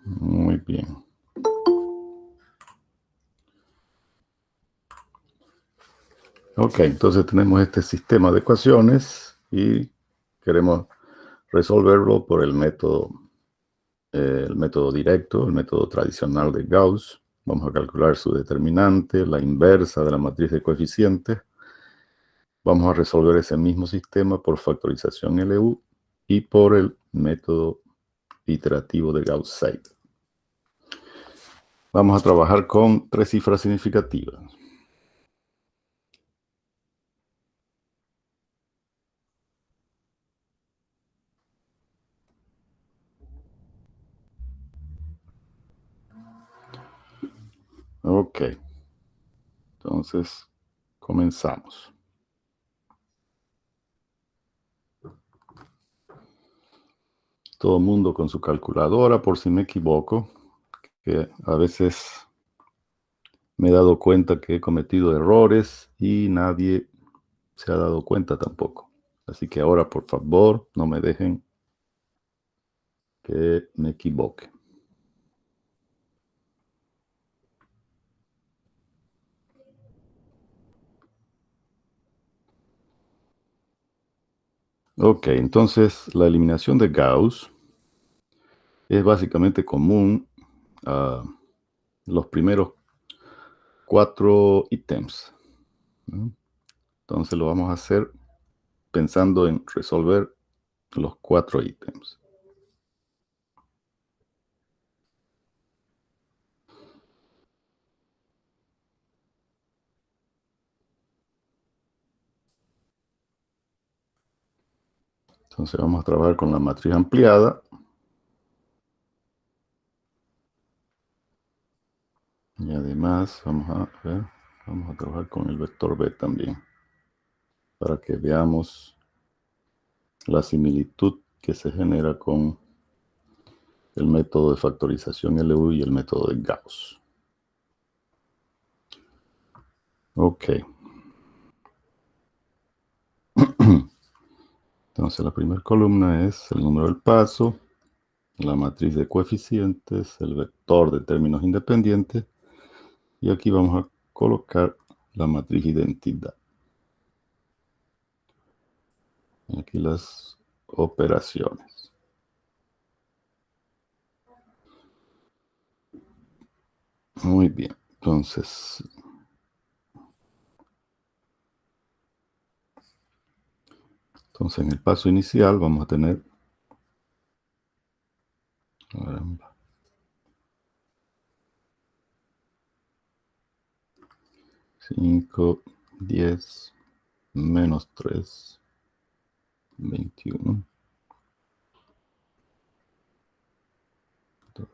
Muy bien. Ok, entonces tenemos este sistema de ecuaciones y queremos resolverlo por el método directo, el método tradicional de Gauss. Vamos a calcular su determinante, la inversa de la matriz de coeficientes. Vamos a resolver ese mismo sistema por factorización LU y por el método iterativo de Gauss-Seidel. Vamos a trabajar con 3 cifras significativas. Ok, entonces comenzamos. Todo el mundo con su calculadora, por si me equivoco, que a veces me he dado cuenta que he cometido errores y nadie se ha dado cuenta tampoco. Así que ahora, por favor, no me dejen que me equivoque. Ok, entonces la eliminación de Gauss es básicamente común a los primeros 4 ítems, ¿no? Entonces lo vamos a hacer pensando en resolver los 4 ítems. Entonces vamos a trabajar con la matriz ampliada. Y además vamos a trabajar con el vector B también, para que veamos la similitud que se genera con el método de factorización LU y el método de Gauss. Ok. Entonces la primera columna es el número del paso, la matriz de coeficientes, el vector de términos independientes, y aquí vamos a colocar la matriz identidad. Aquí las operaciones. Muy bien, entonces en el paso inicial vamos a tener 5, 10, menos 3, 21, 2.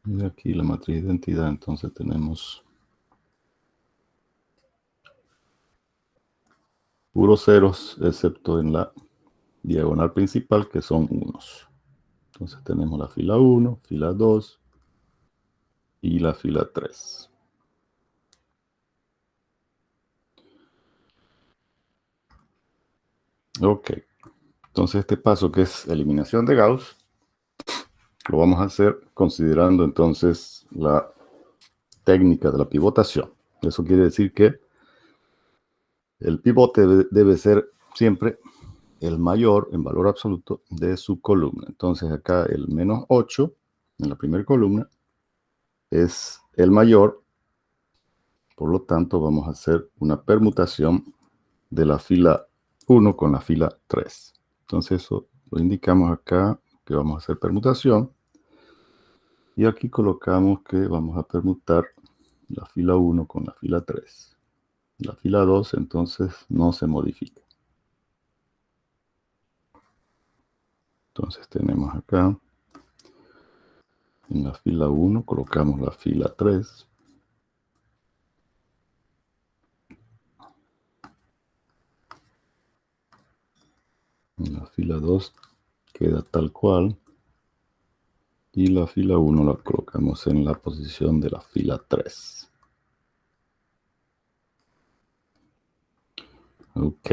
Y aquí la matriz de identidad, entonces tenemos puros ceros, excepto en la diagonal principal, que son unos. Entonces tenemos la fila 1, fila 2 y la fila 3. Ok, entonces este paso que es eliminación de Gauss, lo vamos a hacer considerando entonces la técnica de la pivotación. Eso quiere decir que el pivote debe ser siempre el mayor en valor absoluto de su columna. Entonces acá el menos 8 en la primera columna es el mayor. Por lo tanto, vamos a hacer una permutación de la fila 1 con la fila 3. Entonces eso lo indicamos acá, que vamos a hacer permutación. Y aquí colocamos que vamos a permutar la fila 1 con la fila 3. La fila 2 entonces no se modifica. Entonces tenemos acá, en la fila 1 colocamos la fila 3. En la fila 2 queda tal cual. Y la fila 1 la colocamos en la posición de la fila 3. Ok.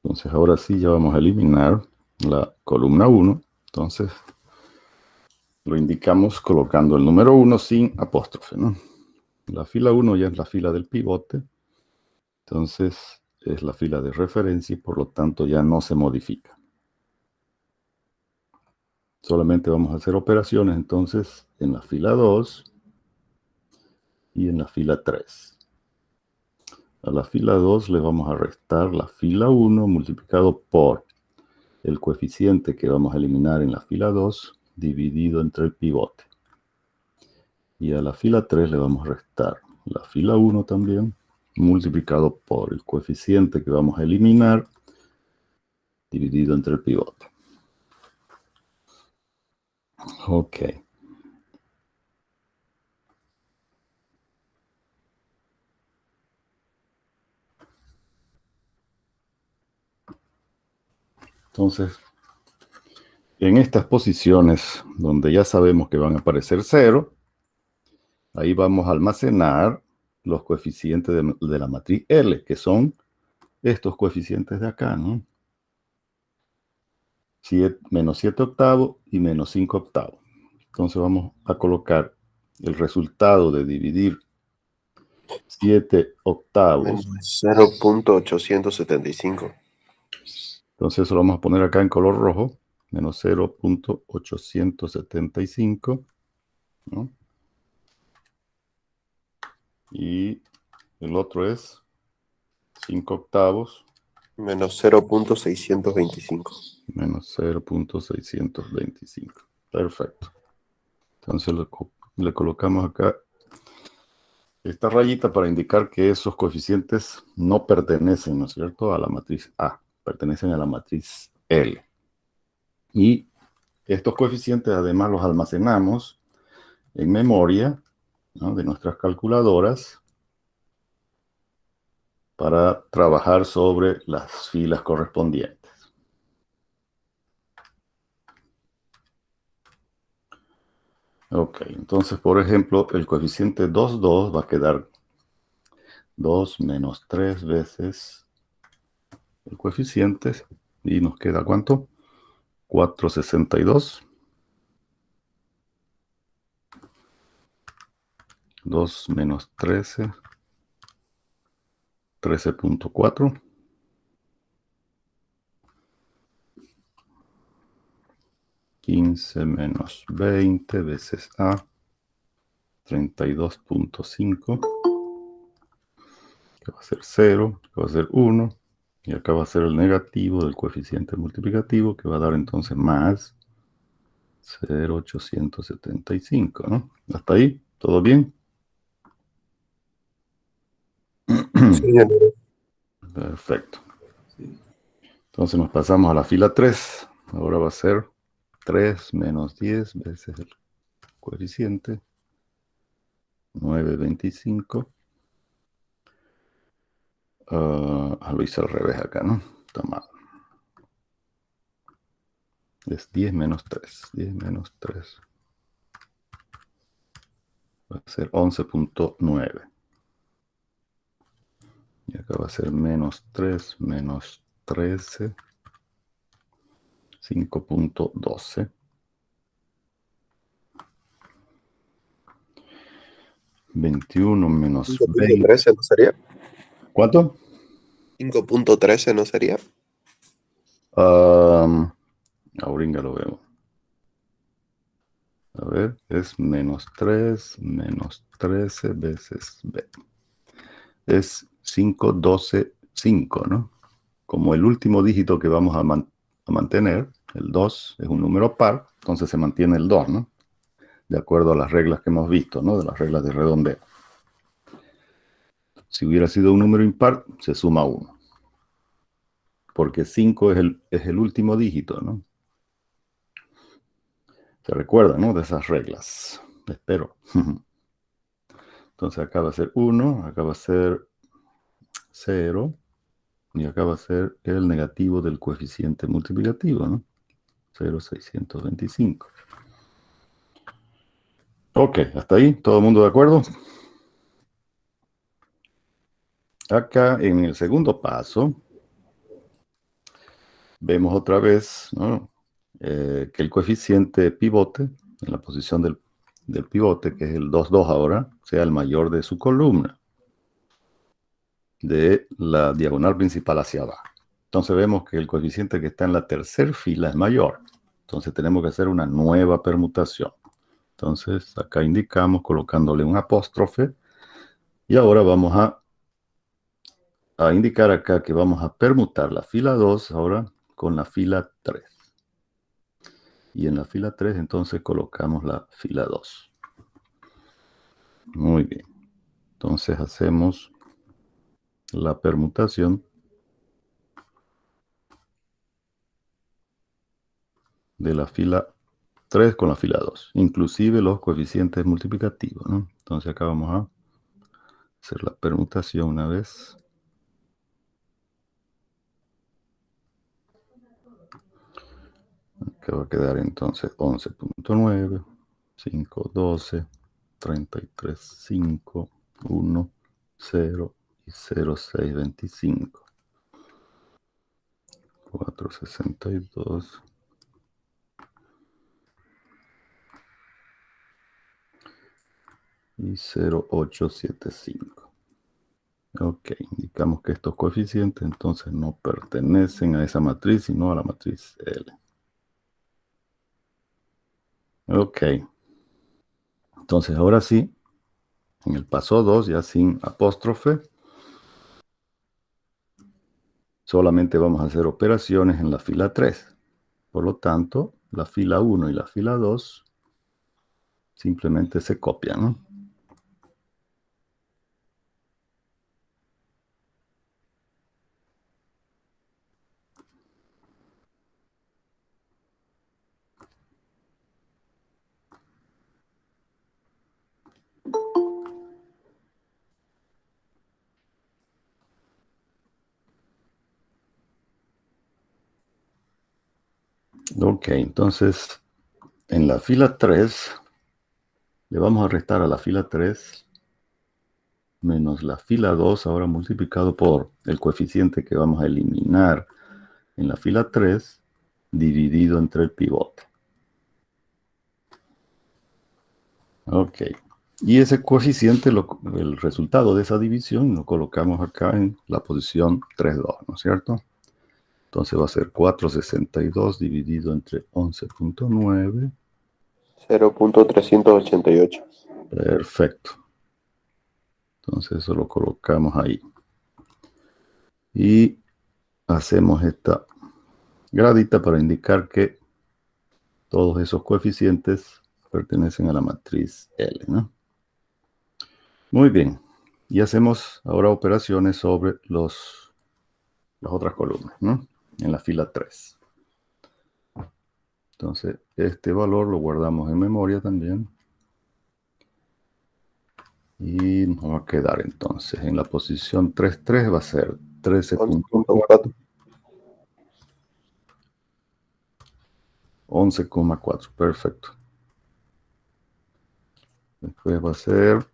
Entonces ahora sí ya vamos a eliminar la columna 1. Entonces lo indicamos colocando el número 1 sin apóstrofe, ¿no? La fila 1 ya es la fila del pivote. Entonces es la fila de referencia y por lo tanto ya no se modifica. Solamente vamos a hacer operaciones entonces en la fila 2 y en la fila 3. A la fila 2 le vamos a restar la fila 1 multiplicado por el coeficiente que vamos a eliminar en la fila 2 dividido entre el pivote. Y a la fila 3 le vamos a restar la fila 1 también multiplicado por el coeficiente que vamos a eliminar dividido entre el pivote. Ok. Entonces, en estas posiciones donde ya sabemos que van a aparecer 0, ahí vamos a almacenar los coeficientes de la matriz L, que son estos coeficientes de acá, ¿no? Menos 7 octavos y menos 5 octavos. Entonces vamos a colocar el resultado de dividir 7 octavos. Menos 0.875. Entonces eso lo vamos a poner acá en color rojo. Menos 0.875, ¿no? Y el otro es 5 octavos. Menos 0.625. Menos 0.625. Perfecto. Entonces le colocamos acá esta rayita para indicar que esos coeficientes no pertenecen, ¿no es cierto?, a la matriz A, pertenecen a la matriz L. Y estos coeficientes además los almacenamos en memoria, ¿no?, de nuestras calculadoras para trabajar sobre las filas correspondientes. Ok, entonces, por ejemplo, el coeficiente 2,2 va a quedar 2 menos 3 veces el coeficiente, y nos queda ¿cuánto? 4,62. 2 menos 13, 13.4. 15 menos 20 veces A, 32.5, que va a ser 0, que va a ser 1, y acá va a ser el negativo del coeficiente multiplicativo, que va a dar entonces más 0,875, ¿no? ¿Hasta ahí? ¿Todo bien? Sí, Perfecto. Entonces nos pasamos a la fila 3. Ahora va a ser 3 menos 10 veces el coeficiente, 9,25. Lo hice al revés acá, ¿no? Está mal. Es 10 menos 3. 10 menos 3. Va a ser 11.9. Y acá va a ser menos 3 menos 13. 5.12. 21 menos 20. 5.13 no sería. ¿Cuánto? 5.13 no sería. Ahorita lo veo. A ver, es menos 3 menos 13 veces B. Es 5, 12, 5, ¿no? Como el último dígito que vamos a mantener, el 2 es un número par, entonces se mantiene el 2, ¿no? De acuerdo a las reglas que hemos visto, ¿no? De las reglas de redondeo. Si hubiera sido un número impar, se suma 1. Porque 5 es el último dígito, ¿no? Se recuerda, ¿no? De esas reglas. Espero. Entonces acá va a ser 1, acá va a ser 0, y acá va a ser el negativo del coeficiente multiplicativo, ¿no? 0,625. Ok, hasta ahí, ¿todo el mundo de acuerdo? Acá en el segundo paso, vemos otra vez, ¿no? Que el coeficiente pivote, en la posición del pivote, que es el 2, 2 ahora, sea el mayor de su columna, de la diagonal principal hacia abajo. Entonces vemos que el coeficiente que está en la tercera fila es mayor. Entonces tenemos que hacer una nueva permutación. Entonces acá indicamos colocándole un apóstrofe. Y ahora vamos a indicar acá que vamos a permutar la fila 2 ahora con la fila 3. Y en la fila 3 entonces colocamos la fila 2. Muy bien. Entonces hacemos la permutación de la fila 3 con la fila 2, inclusive los coeficientes multiplicativos, ¿no? Entonces acá vamos a hacer la permutación una vez. Acá va a quedar entonces 11.9, 5, 12, 33, 5, 1, 0 y 0,625. 462. Y 0,875. Ok, indicamos que estos coeficientes entonces no pertenecen a esa matriz, sino a la matriz L. Ok, entonces ahora sí, en el paso 2, ya sin apóstrofe, solamente vamos a hacer operaciones en la fila 3. Por lo tanto, la fila 1 y la fila 2 simplemente se copian, ¿no? Ok, entonces en la fila 3 le vamos a restar a la fila 3 menos la fila 2 ahora multiplicado por el coeficiente que vamos a eliminar en la fila 3 dividido entre el pivote. Ok. Y ese coeficiente, el resultado de esa división, lo colocamos acá en la posición 3,2, ¿no es cierto? Entonces va a ser 462 dividido entre 11.9. 0.388. Perfecto. Entonces eso lo colocamos ahí. Y hacemos esta gradita para indicar que todos esos coeficientes pertenecen a la matriz L, ¿no? Muy bien. Y hacemos ahora operaciones sobre las otras columnas, ¿no? En la fila 3. Entonces, este valor lo guardamos en memoria también. Y nos va a quedar entonces en la posición 3,3 va a ser 13.4. 11,4. Perfecto. Después va a ser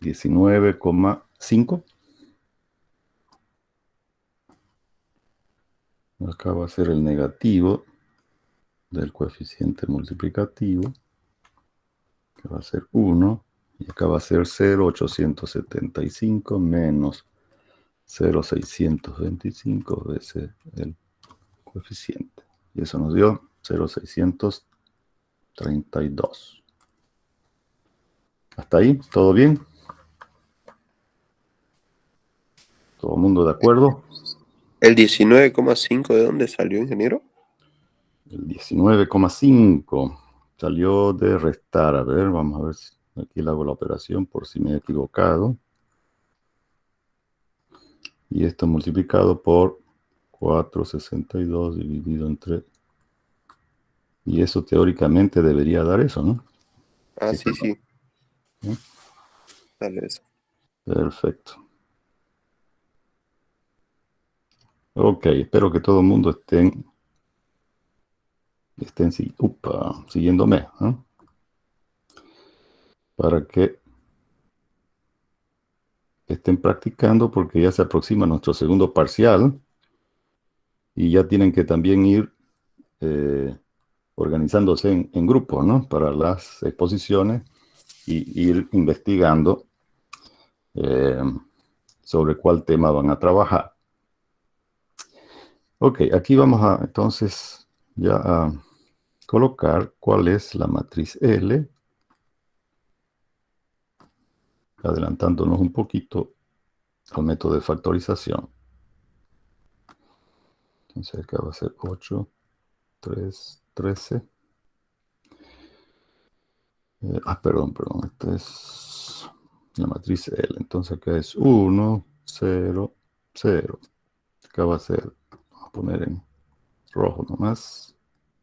19,5. Acá va a ser el negativo del coeficiente multiplicativo, que va a ser 1. Y acá va a ser 0,875 menos 0,625 veces el coeficiente. Y eso nos dio 0,632. ¿Hasta ahí? ¿Todo bien? ¿Todo el mundo de acuerdo? ¿El 19,5 de dónde salió, ingeniero? El 19,5 salió de restar. A ver, vamos a ver si aquí le hago la operación por si me he equivocado. Y esto multiplicado por 462 dividido entre... Y eso teóricamente debería dar eso, ¿no? Ah, sí, perdón. sí. Dale eso. Perfecto. Ok, espero que todo el mundo estén siguiéndome, ¿eh? Para que estén practicando porque ya se aproxima nuestro segundo parcial y ya tienen que también ir organizándose en grupos, ¿no? Para las exposiciones y ir investigando eh, sobre cuál tema van a trabajar. Ok, aquí vamos a entonces ya a colocar cuál es la matriz L, adelantándonos un poquito al método de factorización. Entonces acá va a ser 8, 3, 13. Perdón, esta es la matriz L. Entonces acá es 1, 0, 0. Acá va a ser, vamos a poner en rojo nomás,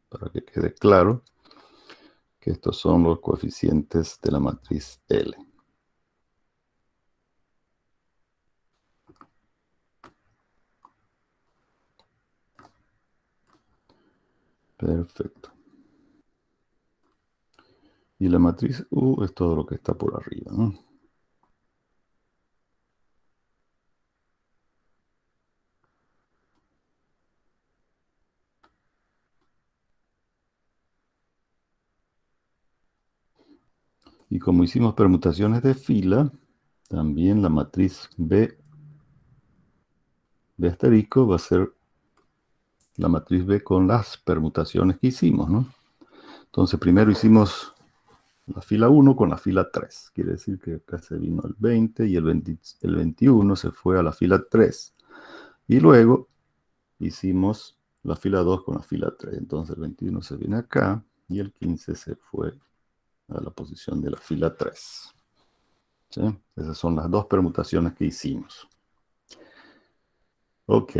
para que quede claro que estos son los coeficientes de la matriz L. Perfecto. Y la matriz U es todo lo que está por arriba, ¿no? Y como hicimos permutaciones de fila, también la matriz B de asterisco va a ser la matriz B con las permutaciones que hicimos, ¿no? Entonces primero hicimos la fila 1 con la fila 3. Quiere decir que acá se vino el 20 y el 21 se fue a la fila 3. Y luego hicimos la fila 2 con la fila 3. Entonces el 21 se viene acá y el 15 se fue a la posición de la fila 3. ¿Sí? Esas son las dos permutaciones que hicimos. Ok.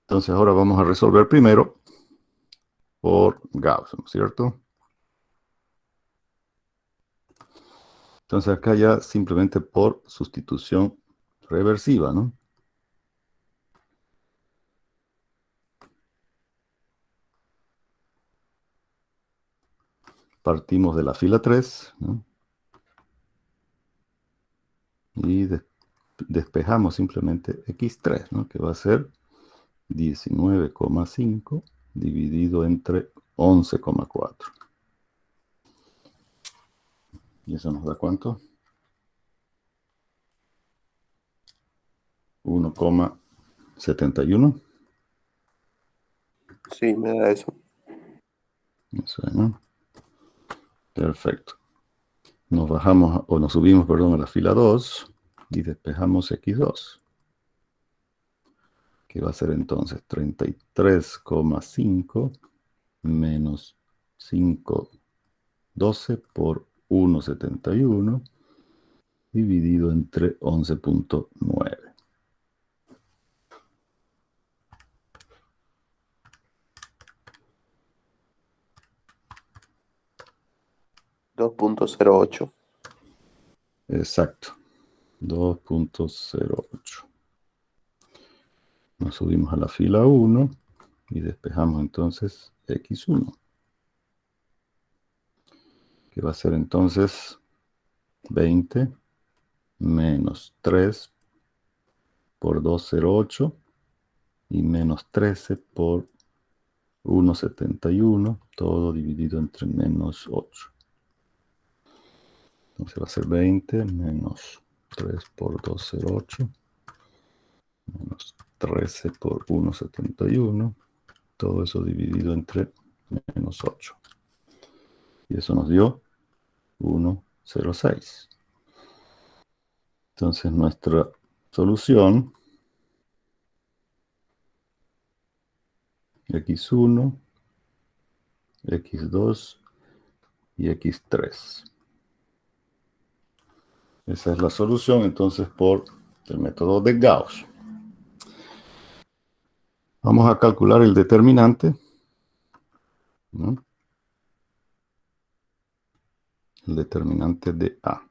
Entonces ahora vamos a resolver primero por Gauss, ¿no es cierto? Entonces acá ya simplemente por sustitución reversiva, ¿no? Partimos de la fila 3, ¿no? Y despejamos simplemente x3, ¿no? Que va a ser 19,5 dividido entre 11,4. ¿Y eso nos da cuánto? 1,71. Sí, me da eso. Eso es, ¿no? Perfecto. Nos bajamos, o nos subimos, perdón, a la fila 2 y despejamos x2. Que va a ser entonces 33,5 menos 512 por 1,71 dividido entre 11,9. 2,08. Exacto, 2,08. Nos subimos a la fila 1 y despejamos entonces x1. Que va a ser entonces 20 menos 3 por 2,08 y menos 13 por 1,71, todo dividido entre menos 8. Entonces va a ser 20 menos 3 por 2,08 menos 13 por 1,71, todo eso dividido entre menos 8. Y eso nos dio 1,06. Entonces nuestra solución, x1, x2 y x3. Esa es la solución entonces por el método de Gauss. Vamos a calcular el determinante, ¿no? El determinante de A.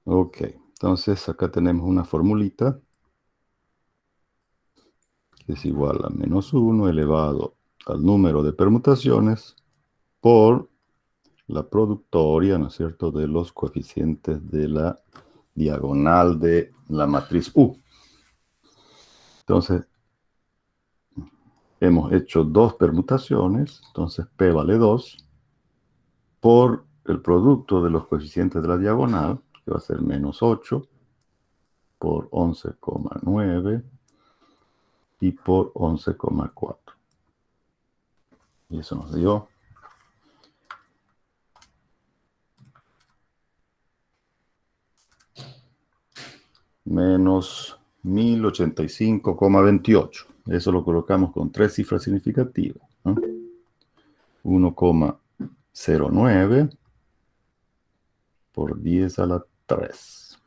Ok, entonces acá tenemos una formulita que es igual a menos 1 elevado al número de permutaciones por la productoria, ¿no es cierto?, de los coeficientes de la diagonal de la matriz U. Entonces, hemos hecho dos permutaciones, entonces P vale 2, por el producto de los coeficientes de la diagonal, que va a ser menos 8, por 11,9 y por 11,4. Y eso nos dio menos 1085,28. Eso lo colocamos con tres cifras significativas, ¿no? 1,09 por 10 a la 3.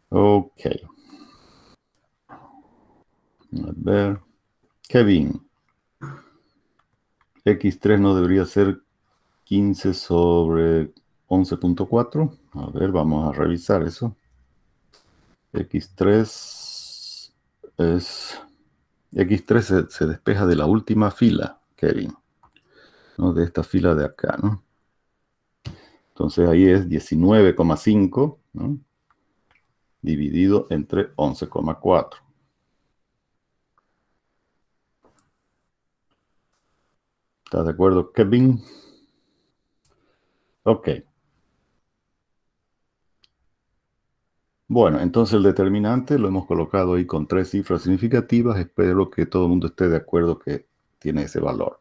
Ok. A ver. Kevin. X3 no debería ser 15 sobre 11,4. A ver, vamos a revisar eso. X3 es... X3 se despeja de la última fila, Kevin, ¿no? De esta fila de acá, ¿no? Entonces ahí es 19,5, ¿no? Dividido entre 11,4. ¿Estás de acuerdo, Kevin? Ok. Bueno, entonces el determinante lo hemos colocado ahí con tres cifras significativas. Espero que todo el mundo esté de acuerdo que tiene ese valor.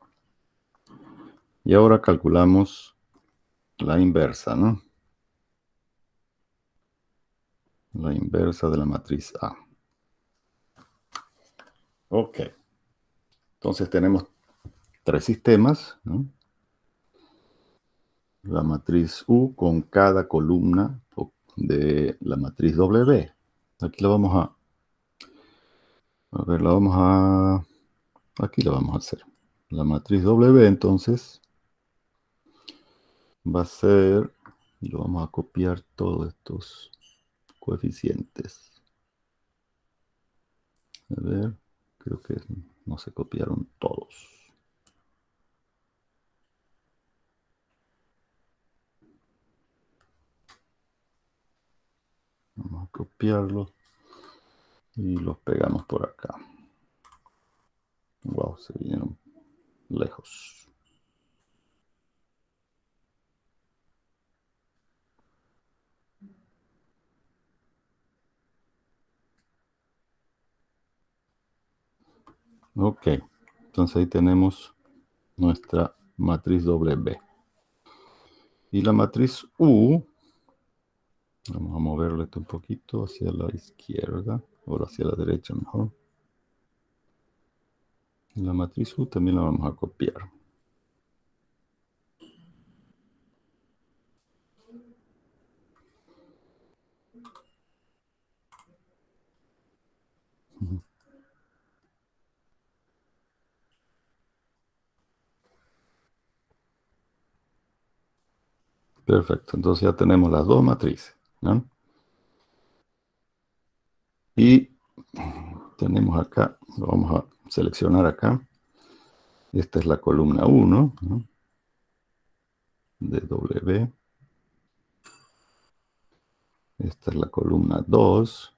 Y ahora calculamos la inversa, ¿no? La inversa de la matriz A. Ok. Entonces tenemos tres sistemas, ¿no? La matriz U con cada columna de la matriz W. Aquí la vamos a ver, aquí la vamos a hacer. La matriz W entonces va a ser, y lo vamos a copiar todos estos coeficientes. A ver, creo que no se copiaron todos. Vamos a copiarlos y los pegamos por acá. Wow, se vinieron lejos. Ok, entonces ahí tenemos nuestra matriz W. Y la matriz U, vamos a moverle esto un poquito hacia la izquierda, o hacia la derecha mejor. Y la matriz U también la vamos a copiar. Perfecto, entonces ya tenemos las dos matrices, ¿no? Y tenemos acá, lo vamos a seleccionar acá. Esta es la columna 1, ¿no? De W. Esta es la columna 2.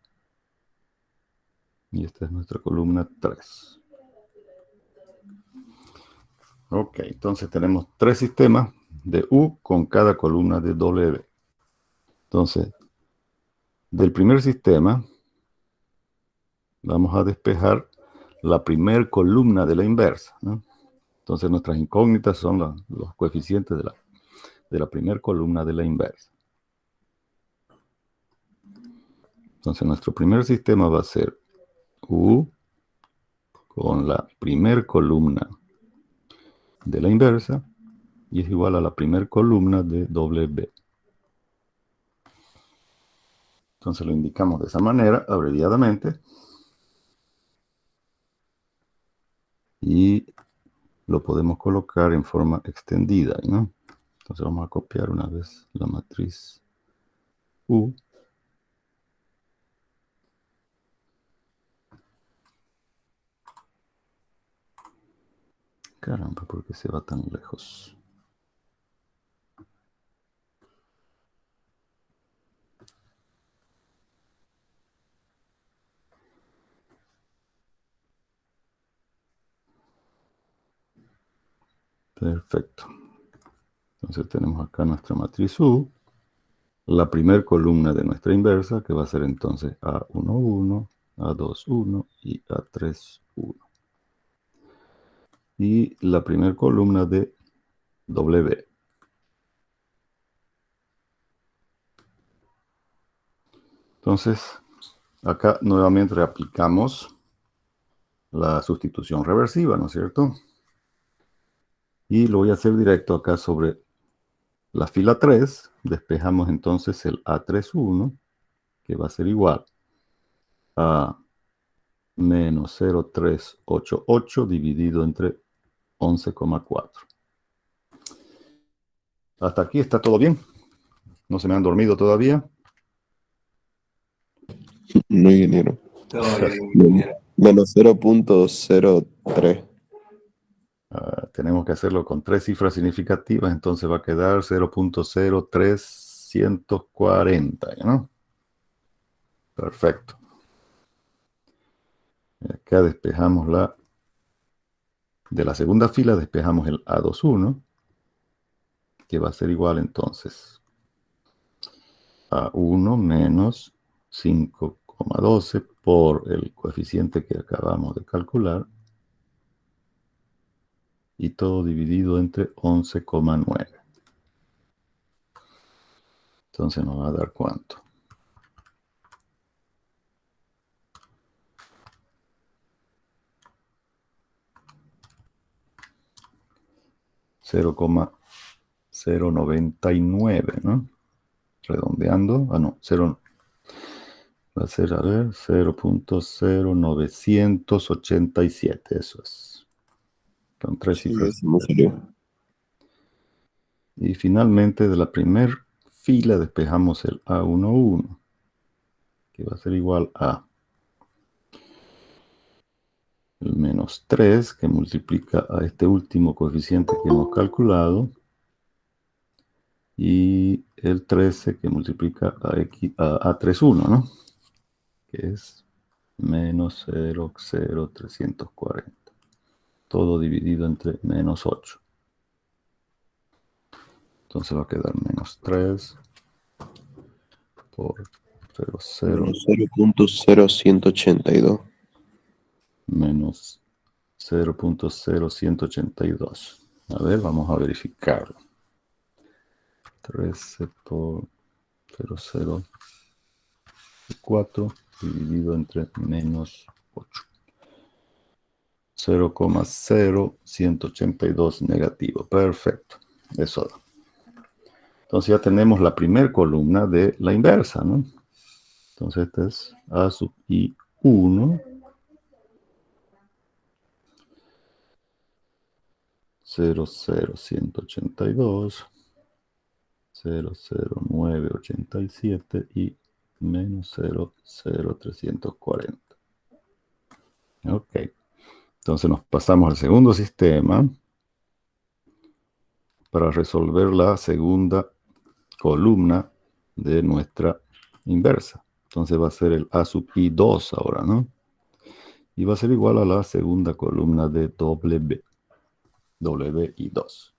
Y esta es nuestra columna 3. Ok, entonces tenemos tres sistemas de U con cada columna de W. Entonces, del primer sistema, vamos a despejar la primer columna de la inversa, ¿no? Entonces, nuestras incógnitas son los coeficientes de la primer columna de la inversa. Entonces, nuestro primer sistema va a ser U con la primer columna de la inversa y es igual a la primer columna de W. Entonces lo indicamos de esa manera, abreviadamente. Y lo podemos colocar en forma extendida, ¿no? Entonces vamos a copiar una vez la matriz U. Caramba, ¿por qué se va tan lejos? Perfecto. Entonces tenemos acá nuestra matriz U, la primera columna de nuestra inversa, que va a ser entonces A11, A21 y A31. Y la primera columna de W. Entonces, acá nuevamente reaplicamos la sustitución reversiva, ¿no es cierto? Y lo voy a hacer directo acá sobre la fila 3. Despejamos entonces el A31, que va a ser igual a menos 0,388 dividido entre 11,4. Hasta aquí está todo bien. ¿No se me han dormido todavía? No, ingeniero. Todo bien, ingeniero. Menos 0.03. Tenemos que hacerlo con 3 cifras significativas, entonces va a quedar 0.03140, ¿no? Perfecto. Acá despejamos de la segunda fila, despejamos el A21, que va a ser igual entonces a 1 menos 5,12 por el coeficiente que acabamos de calcular, y todo dividido entre 11,9. Entonces nos va a dar ¿cuánto? 0,099, ¿no? Redondeando, no, 0, va a ser, a ver, 0.0987, eso es. Con 3 Sí, cifras. eso me salió. Y finalmente de la primera fila despejamos el A11, que va a ser igual a el menos 3, que multiplica a este último coeficiente que hemos calculado, y el 13 que multiplica a A31, ¿no? Que es menos 0,0340. Todo dividido entre menos 8. Entonces va a quedar menos 3 por 0,0 Menos 0.0182. menos 0.0182. A ver, vamos a verificarlo. 13 por 0,04 dividido entre menos 8. 0,0182 negativo. Perfecto. Eso da. Entonces ya tenemos la primera columna de la inversa, ¿no? Entonces este es A sub I1 0,0182 0,0987 y menos 0,0340. Ok. Entonces nos pasamos al segundo sistema para resolver la segunda columna de nuestra inversa. Entonces va a ser el A sub I2 ahora, ¿no? Y va a ser igual a la segunda columna de W. WI2.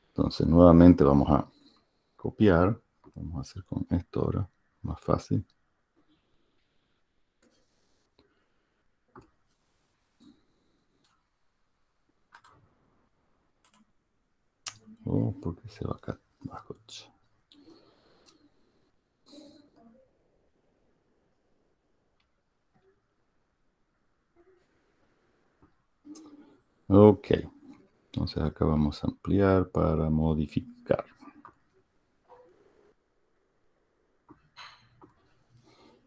Entonces nuevamente vamos a copiar. Vamos a hacer con esto ahora, más fácil. Oh, porque se va acá abajo. Ok. Entonces acá vamos a ampliar para modificar.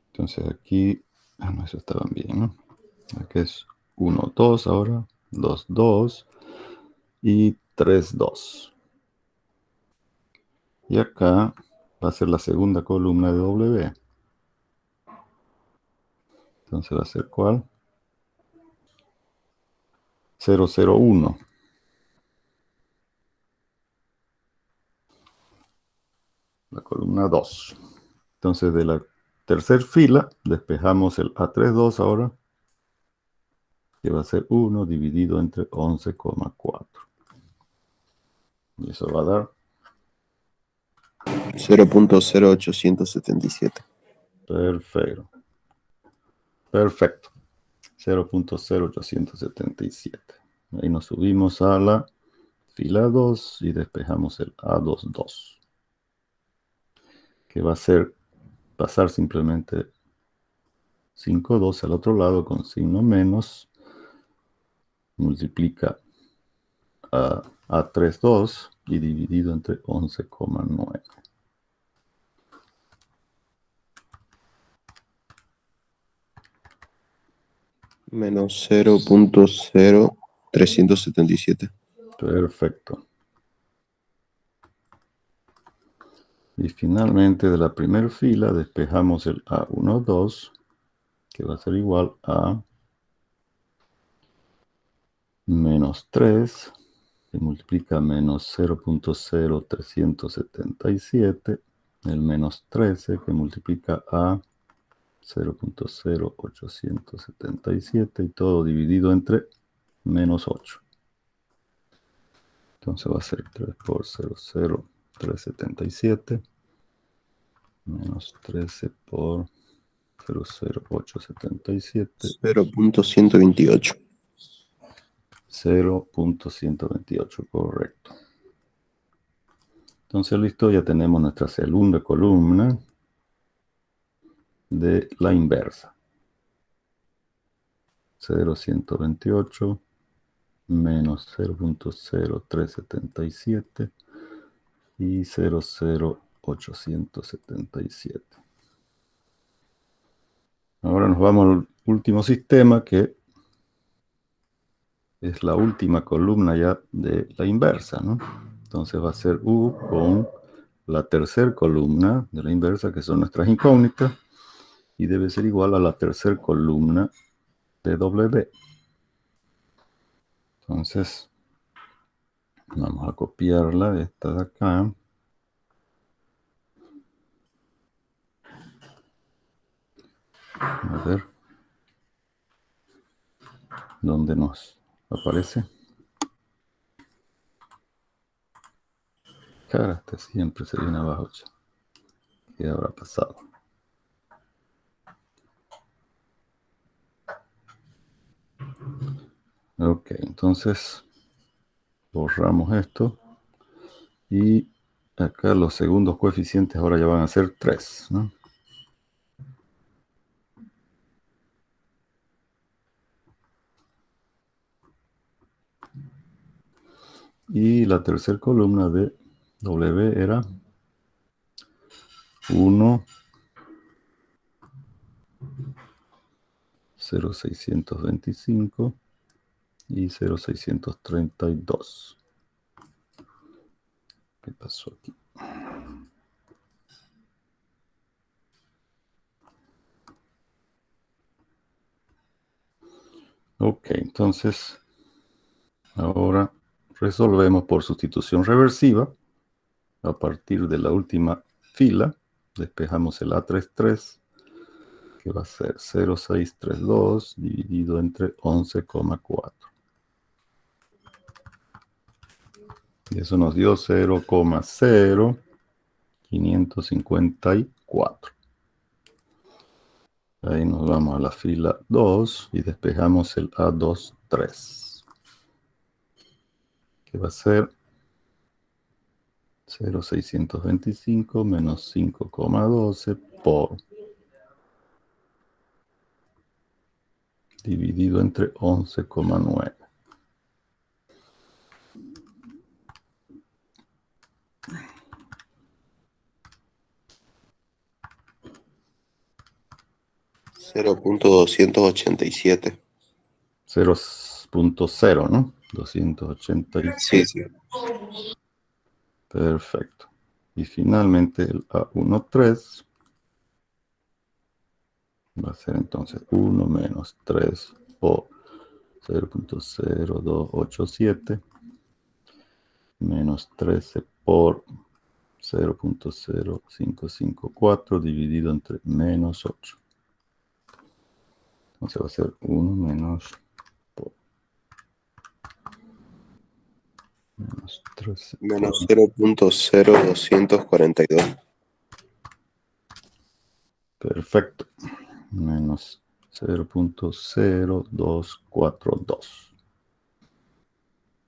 Entonces aquí, no, eso estaban bien, ¿no? Aquí es 1, 2 ahora, 2, 2 y 3, 2. Y acá va a ser la segunda columna de W. Entonces va a ser ¿cuál? 001. La columna 2. Entonces de la tercera fila despejamos el A32 ahora. que va a ser 1 dividido entre 11,4. Y eso va a dar 0.0877. perfecto. Perfecto. 0.0877. Ahí nos subimos a la fila 2 y despejamos el A22. Que va a ser pasar simplemente 5,2 al otro lado con signo menos. Multiplica a A32 y dividido entre 11,9. Menos 0.0377. Perfecto. Y finalmente de la primera fila despejamos el A12, que va a ser igual a menos 3, que multiplica menos 0.0377, el menos 13, que multiplica a 0.0877, y todo dividido entre menos 8. Entonces va a ser 3 por 0.0377, menos 13 por 0.0877, 0.128. 0.128, correcto. Entonces, listo, ya tenemos nuestra segunda columna de la inversa. 0.128 menos 0.0377 y 0.0877. Ahora nos vamos al último sistema, que es la última columna ya de la inversa, ¿no? Entonces va a ser U con la tercera columna de la inversa, que son nuestras incógnitas, y debe ser igual a la tercera columna de W. Entonces, vamos a copiarla, esta de acá. A ver, ¿dónde nos aparece? Cara, este siempre se viene abajo, che. ¿Qué habrá pasado? Ok, entonces borramos esto. Y acá los segundos coeficientes ahora ya van a ser 3, ¿no? Y la tercera columna de W era 1, 0.625 y 0.632. ¿Qué pasó aquí? Ok, entonces ahora resolvemos por sustitución reversiva. A partir de la última fila, despejamos el A33, que va a ser 0.632 dividido entre 11,4. Y eso nos dio 0,0554. Ahí nos vamos a la fila 2 y despejamos el A23, que va a ser 0.625 menos 5,12 por dividido entre 11,9. Cero punto 287. 0.0, ¿no? 287. Sí, sí. Perfecto. Y finalmente el A13 va a ser entonces 1 menos 3 por 0.0287 menos 13 por 0.0554 dividido entre menos 8. Entonces va a ser 1 menos menos 13. Menos 0.0242. Perfecto. Menos 0.0242.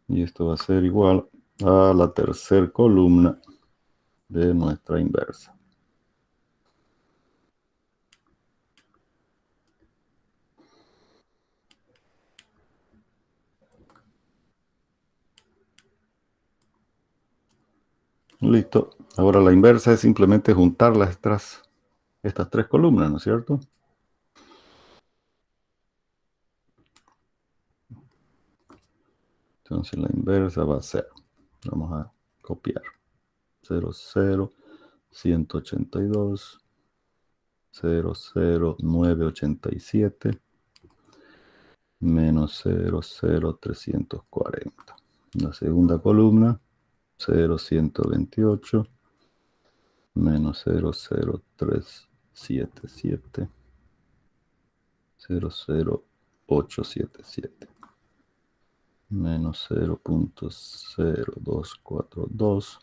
Y esto va a ser igual a la tercera columna de nuestra inversa. Listo. Ahora la inversa es simplemente juntar estas tres columnas, ¿no es cierto? Entonces la inversa va a ser, vamos a copiar, 0, 0, 182, 0, 0, 987, menos 0, 0, 340. La segunda columna, 0, 128, menos 0, 0, 377, 0, 0, 877. Menos 0.0242,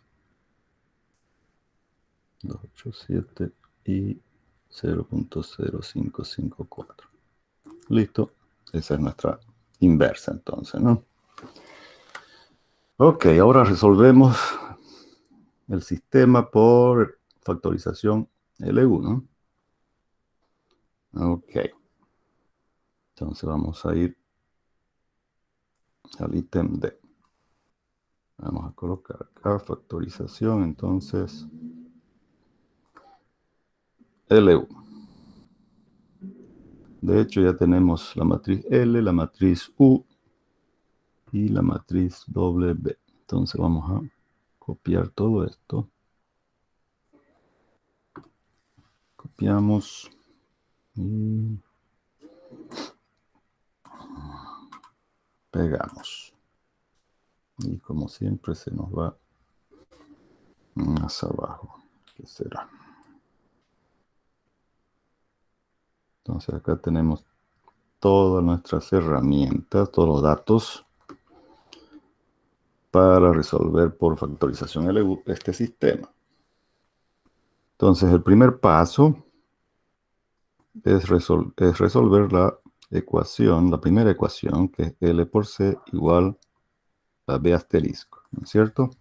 287 y 0.0554. Listo. Esa es nuestra inversa entonces, ¿no? Ok, ahora resolvemos el sistema por factorización L1. Ok. Entonces vamos a ir al ítem D. Vamos a colocar acá factorización, entonces L1. De hecho, ya tenemos la matriz L, la matriz U y la matriz W. Entonces vamos a copiar todo esto. Copiamos y pegamos. Y como siempre se nos va más abajo. ¿Qué será? Entonces acá tenemos todas nuestras herramientas, todos los datos para resolver por factorización LU este sistema. Entonces el primer paso es resolver la ecuación, la primera ecuación, que es L por C igual a B asterisco, ¿no es cierto?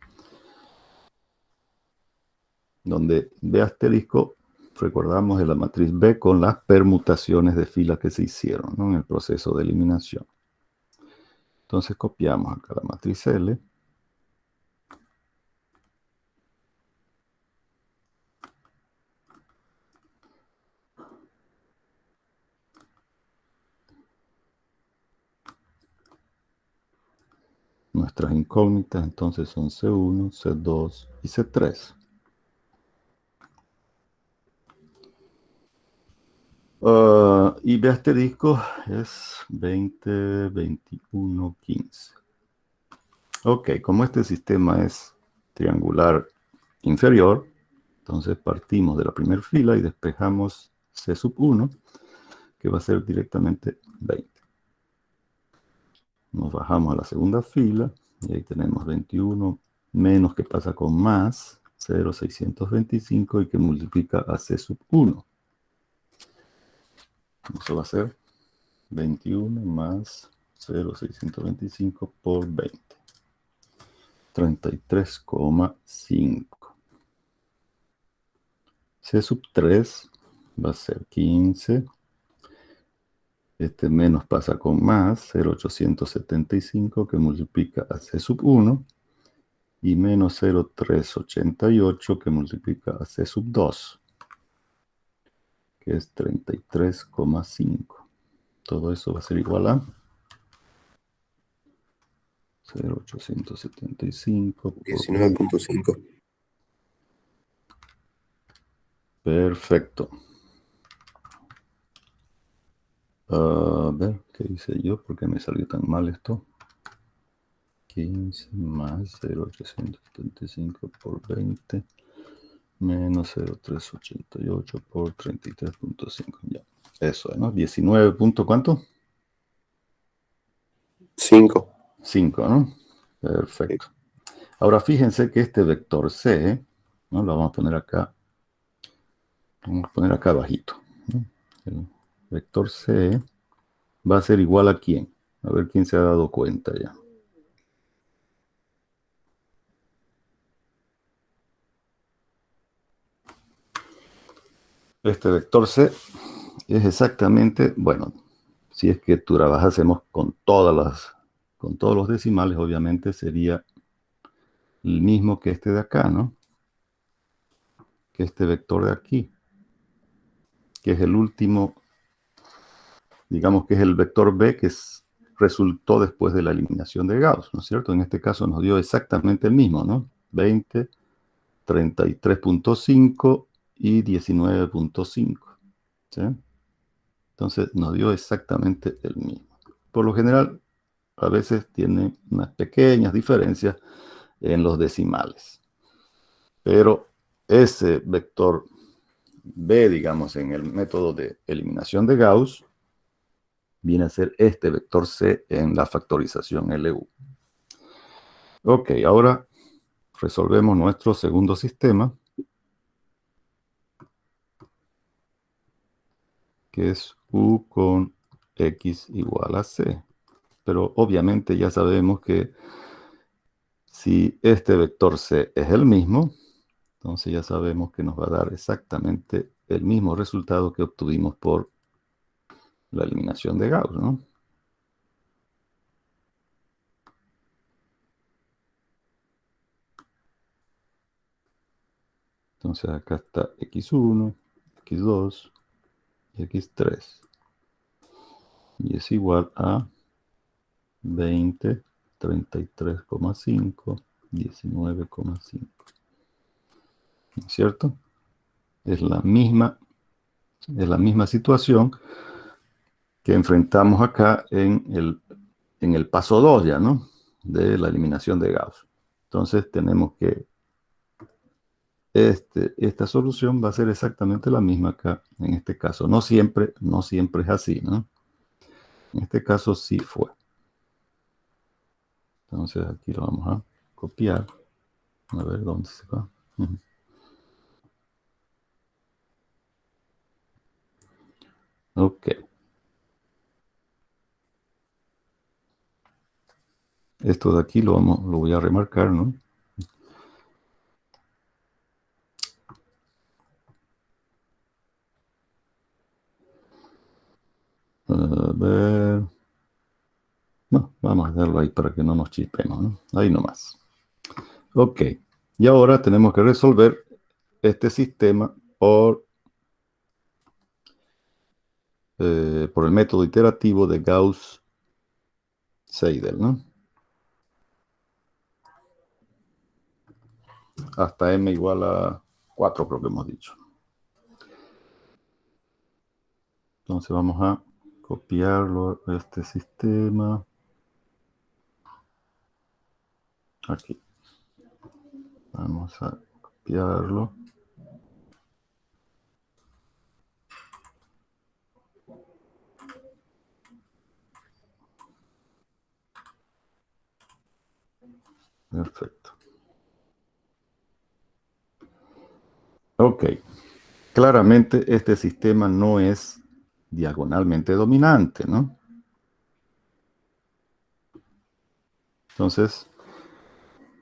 Donde B asterisco, recordamos, es la matriz B con las permutaciones de filas que se hicieron, ¿no?, en el proceso de eliminación. Entonces copiamos acá la matriz L. Nuestras incógnitas entonces son C1, C2 y C3. Y B asterisco es 20, 21, 15. Ok, como este sistema es triangular inferior, entonces partimos de la primera fila y despejamos C sub 1, que va a ser directamente 20. Nos bajamos a la segunda fila y ahí tenemos 21 menos que pasa con más, 0,625 y que multiplica a C sub 1. Eso va a ser 21 más 0,625 por 20. 33,5. C sub 3 va a ser 15. Este menos pasa con más, 0,875 que multiplica a C sub 1. Y menos 0,388 que multiplica a C sub 2. Que es 33,5. Todo eso va a ser igual a 0,875 por 19.5. Perfecto. A ver, ¿qué hice yo? ¿Por qué me salió tan mal esto? 15 más 0,875 por 20 menos 0,388 por 33,5. Ya, eso, ¿no? 19 punto, ¿cuánto? 5. 5, ¿no? Perfecto. Ahora fíjense que este vector C, ¿no? Lo vamos a poner acá. Vamos a poner acá abajito, ¿no? El vector C va a ser igual a quién. A ver quién se ha dado cuenta ya. Este vector C es exactamente, bueno, si es que tú trabajásemos con con todos los decimales, obviamente sería el mismo que este de acá, ¿no? Que este vector de aquí, que es el último, digamos que es el vector B resultó después de la eliminación de Gauss, ¿no es cierto? En este caso nos dio exactamente el mismo, ¿no? 20, 33.5 y 19.5, ¿sí? Entonces nos dio exactamente el mismo. Por lo general, a veces tiene unas pequeñas diferencias en los decimales. Pero ese vector B, digamos, en el método de eliminación de Gauss, viene a ser este vector C en la factorización LU. Ok, ahora resolvemos nuestro segundo sistema, que es U con X igual a C. Pero obviamente ya sabemos que si este vector C es el mismo, entonces ya sabemos que nos va a dar exactamente el mismo resultado que obtuvimos por la eliminación de Gauss, ¿no? Entonces acá está x1, x2 y x3. Y es igual a 20, 33,5, 19,5. ¿No es cierto? Es la misma situación que enfrentamos acá en el paso 2 ya, ¿no? De la eliminación de Gauss. Entonces tenemos que esta solución va a ser exactamente la misma acá en este caso. No siempre es así, ¿no? En este caso sí fue. Entonces aquí lo vamos a copiar. A ver dónde se va. Ok. Esto de aquí lo voy a remarcar, ¿no? A ver. No, vamos a dejarlo ahí para que no nos chipemos, ¿no? Ahí nomás. Ok. Y ahora tenemos que resolver este sistema por el método iterativo de Gauss-Seidel, ¿no? Hasta m igual a 4, creo que hemos dicho. Entonces vamos a copiarlo a este sistema. Aquí. Vamos a copiarlo. Perfecto. Ok. Claramente este sistema no es diagonalmente dominante, ¿no? Entonces,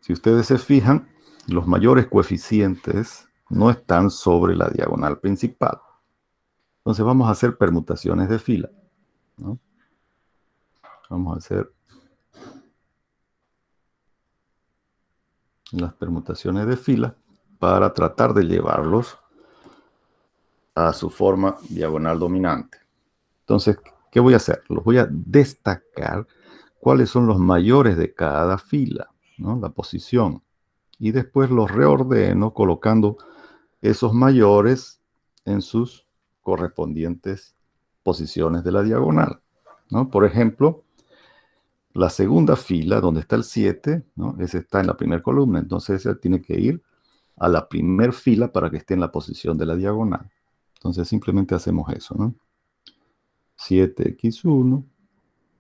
si ustedes se fijan, los mayores coeficientes no están sobre la diagonal principal. Entonces vamos a hacer permutaciones de fila, ¿no? Vamos a hacer las permutaciones de fila para tratar de llevarlos a su forma diagonal dominante. Entonces, ¿qué voy a hacer? Los voy a destacar cuáles son los mayores de cada fila, ¿no? La posición. Y después los reordeno colocando esos mayores en sus correspondientes posiciones de la diagonal, ¿no? Por ejemplo, la segunda fila, donde está el 7, ¿no? Ese está en la primera columna, entonces ese tiene que ir a la primera fila para que esté en la posición de la diagonal. Entonces simplemente hacemos eso, ¿no? 7x1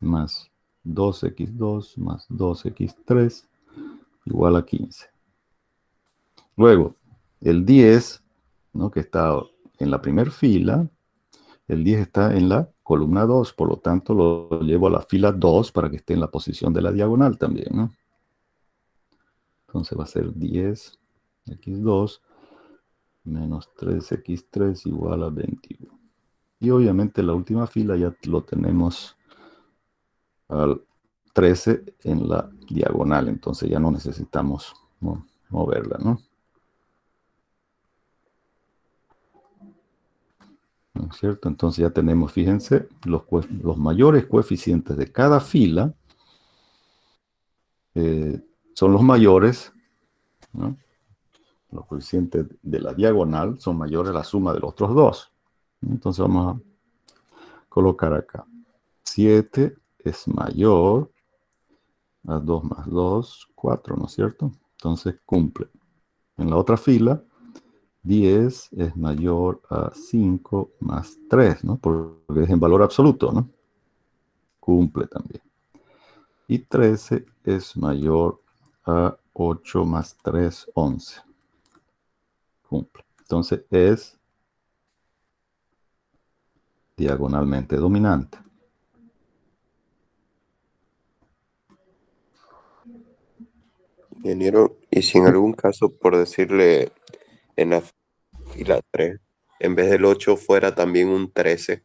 más 2x2 más 2x3 igual a 15. Luego, el 10, ¿no? Que está en la primera fila, el 10 está en la columna 2, por lo tanto lo llevo a la fila 2 para que esté en la posición de la diagonal también, ¿no? Entonces va a ser 10x2 menos 3x3 igual a 21. Y obviamente la última fila ya lo tenemos al 13 en la diagonal, entonces ya no necesitamos moverla, ¿no? ¿No es cierto? Entonces ya tenemos, fíjense, los mayores coeficientes de cada fila son los mayores, ¿no? Los coeficientes de la diagonal son mayores a la suma de los otros dos. Entonces vamos a colocar acá. 7 es mayor a 2 más 2, 4, ¿no es cierto? Entonces cumple. En la otra fila, 10 es mayor a 5 más 3, ¿no? Porque es en valor absoluto, ¿no? Cumple también. Y 13 es mayor a 8 más 3, 11. Cumple. Entonces es diagonalmente dominante. Ingeniero, y si en algún caso, por decirle, en la fila 3, en vez del 8 fuera también un 13.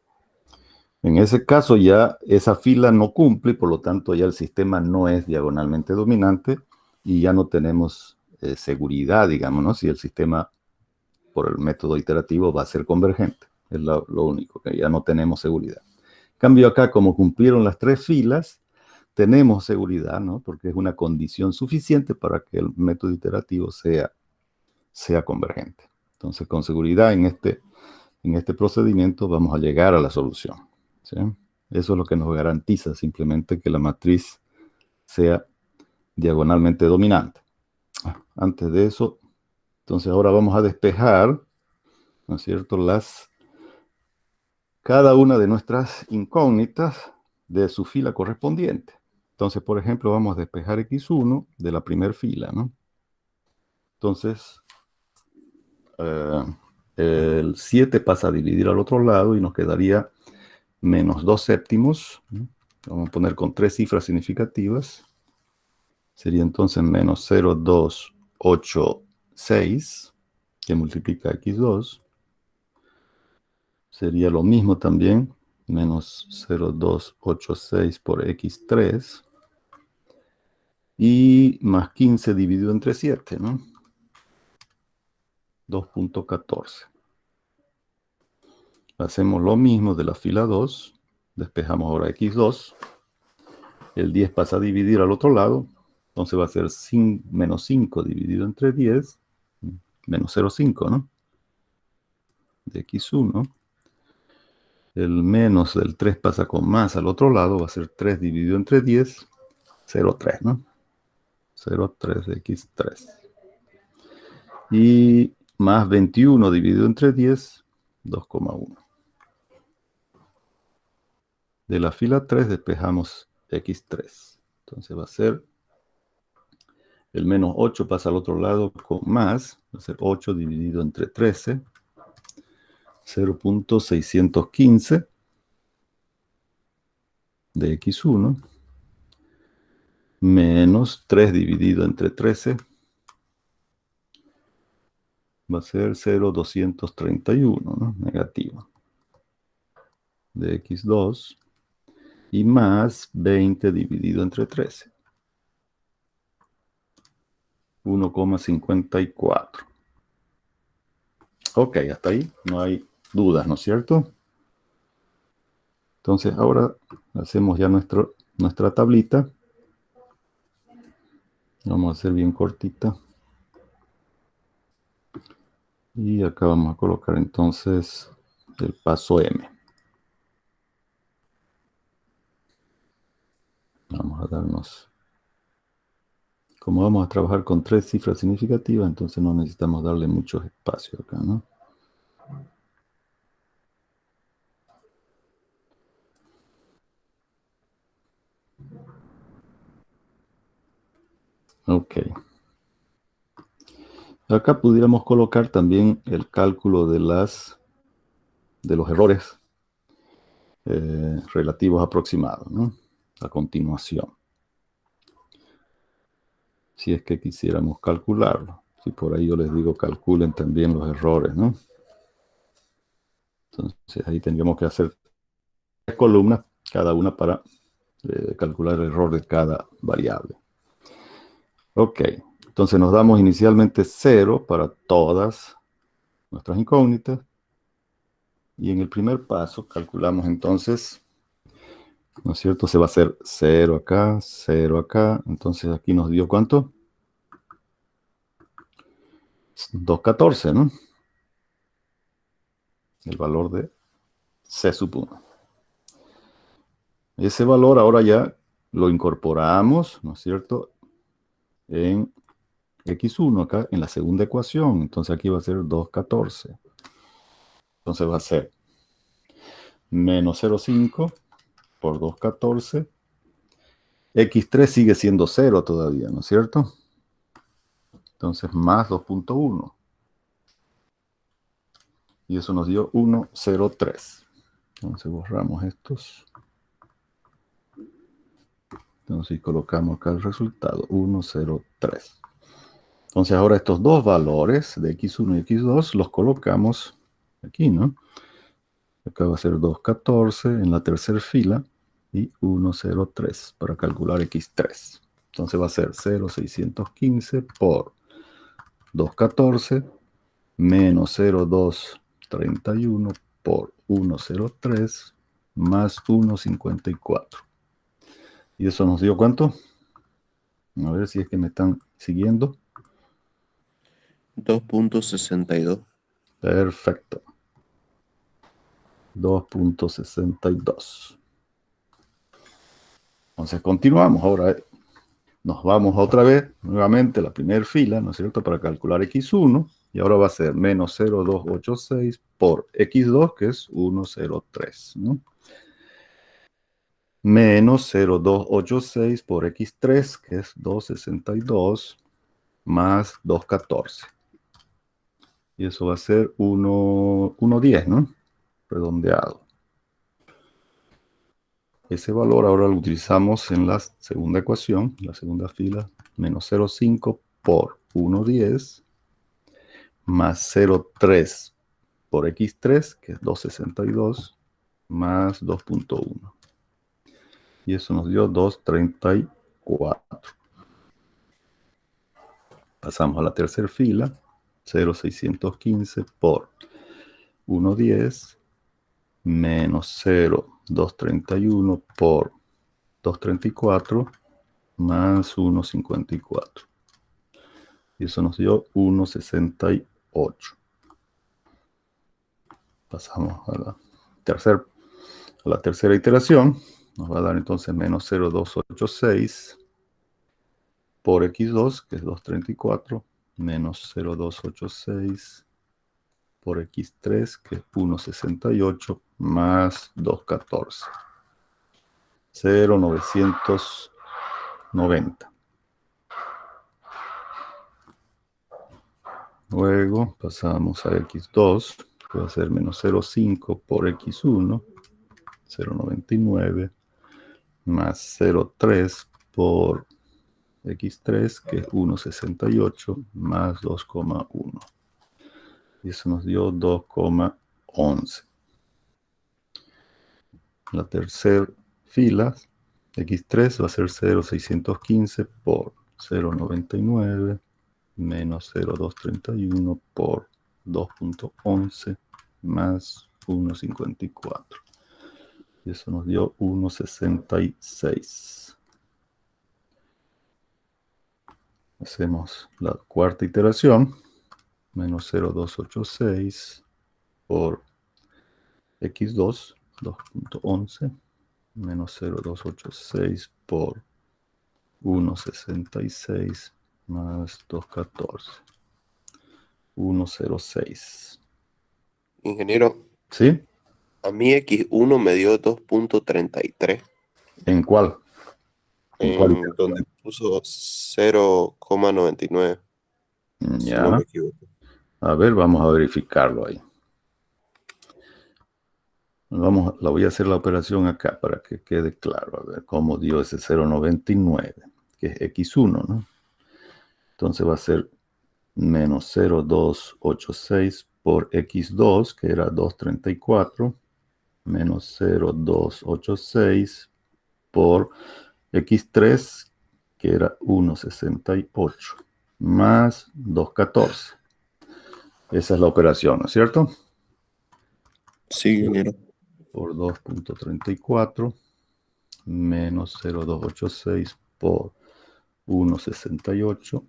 En ese caso ya esa fila no cumple y por lo tanto ya el sistema no es diagonalmente dominante y ya no tenemos seguridad, digamos, ¿no? Si el sistema por el método iterativo va a ser convergente. Es lo único, que ya no tenemos seguridad. En cambio acá, como cumplieron las tres filas, tenemos seguridad, ¿no? Porque es una condición suficiente para que el método iterativo sea convergente. Entonces, con seguridad en este procedimiento vamos a llegar a la solución, ¿sí? Eso es lo que nos garantiza simplemente que la matriz sea diagonalmente dominante. Antes de eso, entonces ahora vamos a despejar, ¿no es cierto?, cada una de nuestras incógnitas de su fila correspondiente. Entonces, por ejemplo, vamos a despejar x1 de la primera fila, ¿no? Entonces, el 7 pasa a dividir al otro lado y nos quedaría menos 2 séptimos, ¿no? Vamos a poner con tres cifras significativas. Sería entonces menos 0,286, que multiplica x2. Sería lo mismo también, menos 0,286 por x3. Y más 15 dividido entre 7, ¿no? 2,14. Hacemos lo mismo de la fila 2. Despejamos ahora x2. El 10 pasa a dividir al otro lado. Entonces va a ser menos 5 dividido entre 10. Menos 0,5, ¿no? De x1. El menos del 3 pasa con más al otro lado. Va a ser 3 dividido entre 10. 0,3, ¿no? 0,3 de x3. Y más 21 dividido entre 10. 2,1. De la fila 3 despejamos x3. Entonces va a ser el menos 8 pasa al otro lado con más. Va a ser 8 dividido entre 13. 0,615 de x1 menos 3 dividido entre 13 va a ser 0,231, ¿no? Negativo de x2 y más 20 dividido entre 13. 1,54. Ok, hasta ahí no hay dudas, ¿no es cierto? Entonces ahora hacemos ya nuestra tablita. Vamos a hacer bien cortita. Y acá vamos a colocar entonces el paso M. Vamos a darnos... Como vamos a trabajar con tres cifras significativas, entonces no necesitamos darle mucho espacio acá, ¿no? Ok. Acá pudiéramos colocar también el cálculo de los errores relativos aproximados, ¿no? A continuación. Si es que quisiéramos calcularlo. Si por ahí yo les digo calculen también los errores, ¿no? Entonces ahí tendríamos que hacer 3 columnas, cada una para calcular el error de cada variable. Ok, entonces nos damos inicialmente 0 para todas nuestras incógnitas. Y en el primer paso calculamos entonces, ¿no es cierto? Se va a hacer 0 acá, 0 acá. Entonces aquí nos dio ¿cuánto? 214, ¿no? El valor de C sub 1. Ese valor ahora ya lo incorporamos, ¿no es cierto? En x1 acá, en la segunda ecuación. Entonces aquí va a ser 214. Entonces va a ser menos 0,5 por 214. X3 sigue siendo 0 todavía, ¿no es cierto? Entonces más 2.1. Y eso nos dio 1,03. Entonces borramos estos. Entonces colocamos acá el resultado, 1,03. Entonces ahora estos dos valores de x1 y x2 los colocamos aquí, ¿no? Acá va a ser 214 en la tercera fila y 1,03 para calcular x3. Entonces va a ser 0,615 por 214 menos 0,231 por 1,03 más 1,54. ¿Y eso nos dio cuánto? A ver si es que me están siguiendo. 2.62. Perfecto. 2.62. Entonces continuamos. Ahora nos vamos otra vez, nuevamente a la primera fila, ¿no es cierto? Para calcular x1. Y ahora va a ser menos 0,286 por x2, que es 1,03, ¿no? Menos 0,286 por x3, que es 2,62, más 2,14. Y eso va a ser 1,10, ¿no? Redondeado. Ese valor ahora lo utilizamos en la segunda ecuación, la segunda fila, menos 0,5 por 1,10, más 0,3 por x3, que es 2,62, más 2.1. Y eso nos dio 2,34. Pasamos a la tercera fila, 0,615 por 1,10, menos 0,231 por 2,34, más 1,54. Y eso nos dio 1,68. Pasamos a la tercera iteración. Nos va a dar entonces menos 0,286 por x2, que es 2,34, menos 0,286 por x3, que es 1,68, más 2,14. 0,990. Luego pasamos a x2, que va a ser menos 0,5 por x1, 0,99, más 0,3 por x3, que es 1,68, más 2,1. Y eso nos dio 2,11. La tercera fila, x3 va a ser 0,615 por 0,99, menos 0,231 por 2.11, más 1,54. Y eso nos dio 1,66. Hacemos la cuarta iteración, menos 0,286 por x2, 2.11, menos 0,286 por 1,66, más 2,14. 1,06. Ingeniero, ¿Sí? a mí X1 me dio 2.33. ¿En cuál? ¿En cuál En donde iteración? puso 0,99. si no Ya. me equivoco. A ver, vamos a verificarlo ahí. La voy a hacer la operación acá para que quede claro. A ver cómo dio ese 0,99, que es x1, ¿no? Entonces va a ser menos 0,286 por x2, que era 234, menos 0,286 por x3, que era 1,68, más 214. Esa es la operación, ¿no es cierto? Sí, ingeniero. Por 2,34 menos 0,286 por 1,68.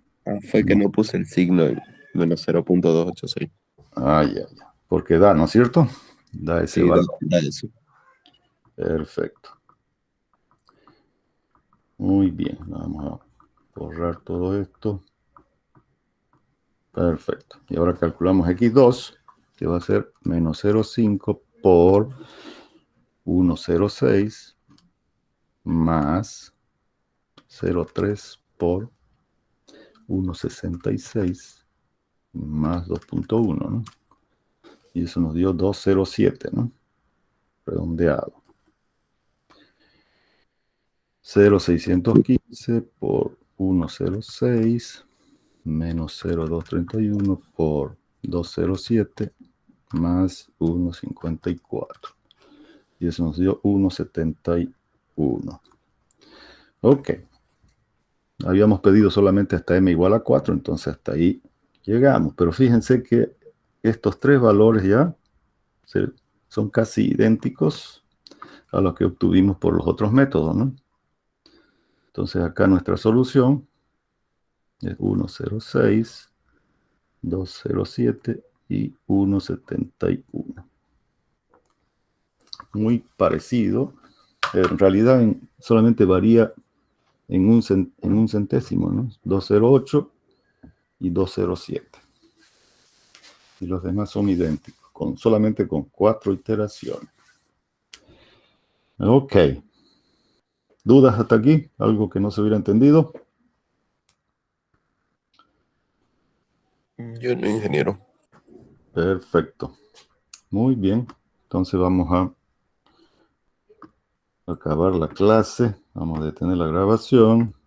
Fue que no puse el signo en menos 0.286. Ya. Porque da, ¿no es cierto? Da ese Sí, valor. da eso. Perfecto. Muy bien. Vamos a borrar todo esto. Perfecto. Y ahora calculamos x2, que va a ser menos 0,5 por 1,06 más 0,3 por 1,66 más 2,1, ¿no? Y eso nos dio 2,07, ¿no? Redondeado. 0,615 por 1,06 menos 0,231 por 2,07 más 1,54. Y eso nos dio 1,71. Ok. Habíamos pedido solamente hasta m igual a 4, entonces hasta ahí llegamos. Pero fíjense que estos tres valores ya son casi idénticos a los que obtuvimos por los otros métodos, ¿no? Entonces acá nuestra solución es 1,06, 2,07 y 1,71. Muy parecido. En realidad solamente varía en un centésimo, ¿no? 2,08 y 2,07. Y los demás son idénticos, solamente con 4 iteraciones. Ok. ¿Dudas hasta aquí? ¿Algo que no se hubiera entendido? Yo no, ingeniero. Perfecto. Muy bien. Entonces vamos a acabar la clase. Vamos a detener la grabación.